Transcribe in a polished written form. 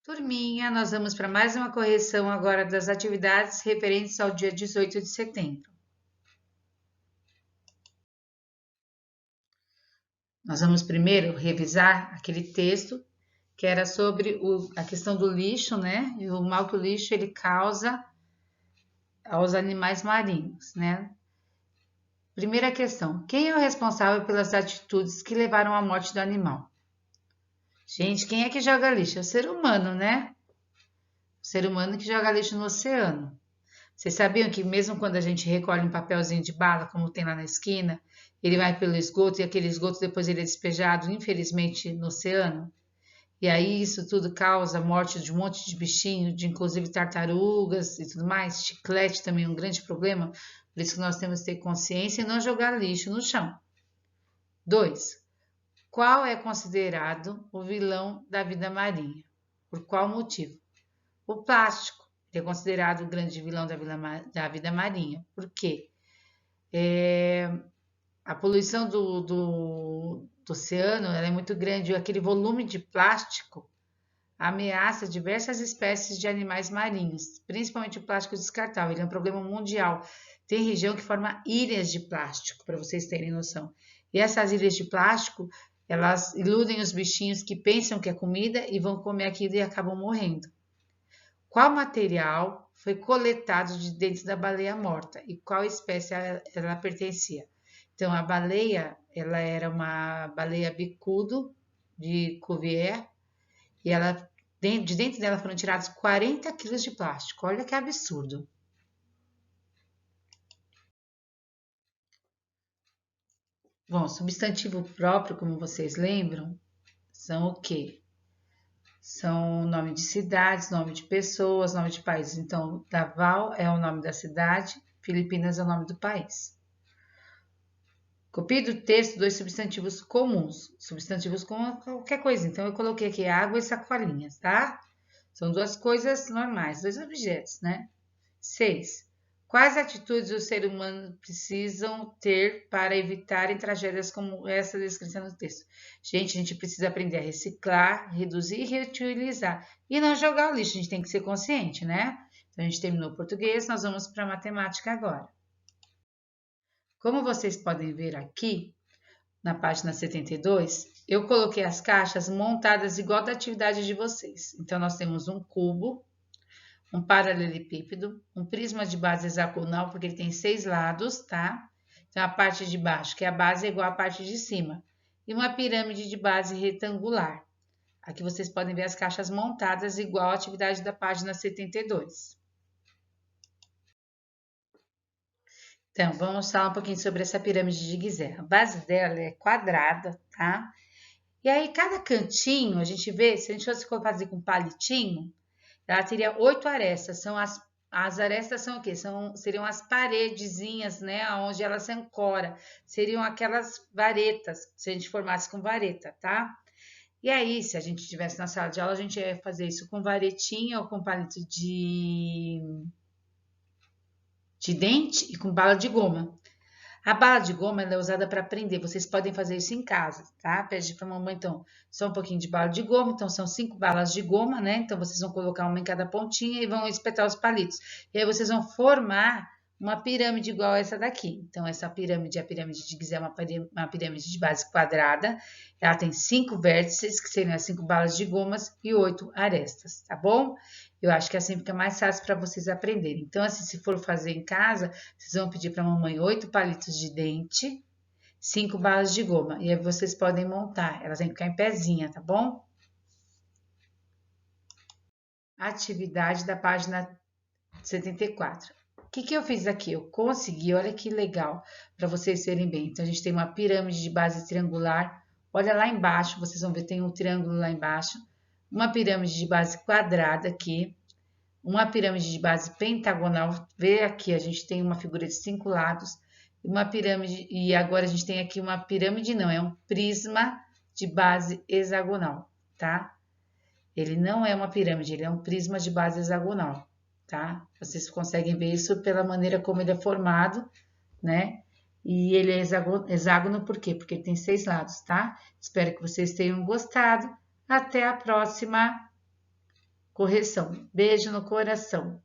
Turminha, nós vamos para mais uma correção agora das atividades referentes ao dia 18 de setembro. Nós vamos primeiro revisar aquele texto que era sobre a questão do lixo, né? E o mal que o lixo ele causa aos animais marinhos, né? Primeira questão: quem é o responsável pelas atitudes que levaram à morte do animal? Gente, quem é que joga lixo? É o ser humano, né? O ser humano que joga lixo no oceano. Vocês sabiam que mesmo quando a gente recolhe um papelzinho de bala, como tem lá na esquina, ele vai pelo esgoto e aquele esgoto depois ele é despejado, infelizmente, no oceano? E aí isso tudo causa a morte de um monte de bichinho, de inclusive tartarugas e tudo mais. Chiclete também é um grande problema, por isso que nós temos que ter consciência e não jogar lixo no chão. 2. Qual é considerado o vilão da vida marinha? Por qual motivo? O plástico é considerado o grande vilão da vida marinha. Por quê? A poluição do oceano ela é muito grande. Aquele volume de plástico ameaça diversas espécies de animais marinhos, principalmente o plástico descartável. Ele é um problema mundial. Tem região que forma ilhas de plástico, para vocês terem noção. E essas ilhas de plástico, elas iludem os bichinhos que pensam que é comida e vão comer aquilo e acabam morrendo. Qual material foi coletado de dentro da baleia morta e qual espécie ela pertencia? Então, a baleia, ela era uma baleia bicudo de Cuvier e de dentro dela foram tirados 40 quilos de plástico. Olha que absurdo. Bom, substantivo próprio, como vocês lembram, são o quê? São nome de cidades, nome de pessoas, nome de países. Então, Davao é o nome da cidade, Filipinas é o nome do país. Copie do texto dois substantivos comuns. Substantivos com qualquer coisa. Então, eu coloquei aqui água e sacolinhas, tá? São duas coisas normais, dois objetos, né? 6. Quais atitudes o ser humano precisam ter para evitarem tragédias como essa descrita no texto? Gente, a gente precisa aprender a reciclar, reduzir e reutilizar. E não jogar o lixo, a gente tem que ser consciente, né? Então, a gente terminou o português, nós vamos para a matemática agora. Como vocês podem ver aqui, na página 72, eu coloquei as caixas montadas igual da atividade de vocês. Então, nós temos um cubo, um paralelepípedo, um prisma de base hexagonal, porque ele tem 6 lados, tá? Então, a parte de baixo, que é a base, é igual à parte de cima. E uma pirâmide de base retangular. Aqui vocês podem ver as caixas montadas igual à atividade da página 72. Então, vamos falar um pouquinho sobre essa pirâmide de Gizé. A base dela é quadrada, tá? E aí, cada cantinho, a gente vê, se a gente fosse fazer com palitinho, ela teria 8 arestas. As arestas são o quê? Seriam as paredezinhas, né? Onde ela se ancora. Seriam aquelas varetas, se a gente formasse com vareta, tá? E aí, se a gente estivesse na sala de aula, a gente ia fazer isso com varetinha ou com palito de dente e com bala de goma. A bala de goma ela é usada para prender. Vocês podem fazer isso em casa, tá? Pede para a mamãe, então, só um pouquinho de bala de goma. Então, são 5 balas de goma, né? Então, vocês vão colocar uma em cada pontinha e vão espetar os palitos. E aí, vocês vão formar uma pirâmide igual essa daqui. Então, essa pirâmide, a pirâmide de Gizé, é uma pirâmide de base quadrada. Ela tem 5 vértices, que seriam as 5 balas de gomas, e 8 arestas, tá bom? Eu acho que assim fica mais fácil para vocês aprenderem. Então, assim, se for fazer em casa, vocês vão pedir para a mamãe 8 palitos de dente, 5 balas de goma. E aí vocês podem montar. Elas têm que ficar em pezinha, tá bom? Atividade da página 74. O que eu fiz aqui? Eu consegui, olha que legal, para vocês verem bem. Então, a gente tem uma pirâmide de base triangular. Olha lá embaixo, vocês vão ver, tem um triângulo lá embaixo. Uma pirâmide de base quadrada aqui. Uma pirâmide de base pentagonal. Vê aqui, a gente tem uma figura de 5 lados. Uma pirâmide, e agora a gente tem aqui uma pirâmide, não, é um prisma de base hexagonal, tá? Ele não é uma pirâmide, ele é um prisma de base hexagonal, tá? Vocês conseguem ver isso pela maneira como ele é formado, né? E ele é hexágono por quê? Porque ele tem 6 lados, tá? Espero que vocês tenham gostado. Até a próxima! Correção. Beijo no coração.